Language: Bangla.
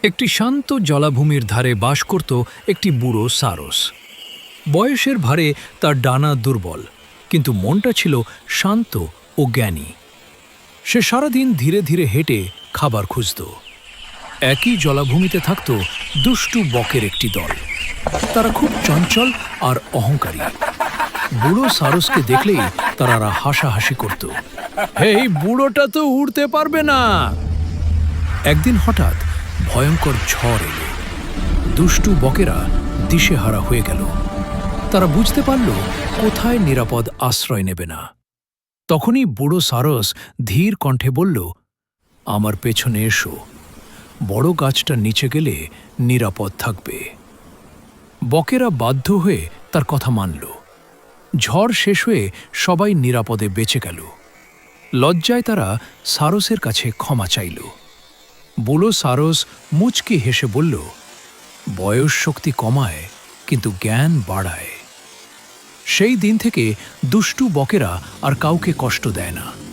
একটি শান্ত জলাভূমির ধারে বাস করত একটি বুড়ো সারস। বয়সের ভারে তার ডানা দুর্বল, কিন্তু মনটা ছিল শান্ত ও জ্ঞানী। সে সারাদিন ধীরে ধীরে হেঁটে খাবার খুঁজত। একই জলাভূমিতে থাকত দুষ্টু বকের একটি দল। তারা খুব চঞ্চল আর অহংকারী। বুড়ো সারসকে দেখলেই তারা হাসাহাসি করত। এই বুড়োটা তো উড়তে পারবে না। একদিন হঠাৎ ভয়ঙ্কর ঝড় এলো। দুষ্টু বকেরা দিশেহারা হয়ে গেল। তারা বুঝতে পারল কোথায় নিরাপদ আশ্রয় নেবে না। তখনই বুড়ো সারস ধীর কণ্ঠে বলল, আমার পেছনে এসো, বড় গাছটার নিচে গেলে নিরাপদ থাকবে। বকেরা বাধ্য হয়ে তার কথা মানল। ঝড় শেষ হয়ে সবাই নিরাপদে বেঁচে গেল। লজ্জায় তারা সারসের কাছে ক্ষমা চাইল। বুড়ো সারস মুচকি হেসে বলল, বয়স শক্তি কমায়, কিন্তু জ্ঞান বাড়ায়। সেই দিন থেকে দুষ্টু বকেরা আর কাউকে কষ্ট দেয় না।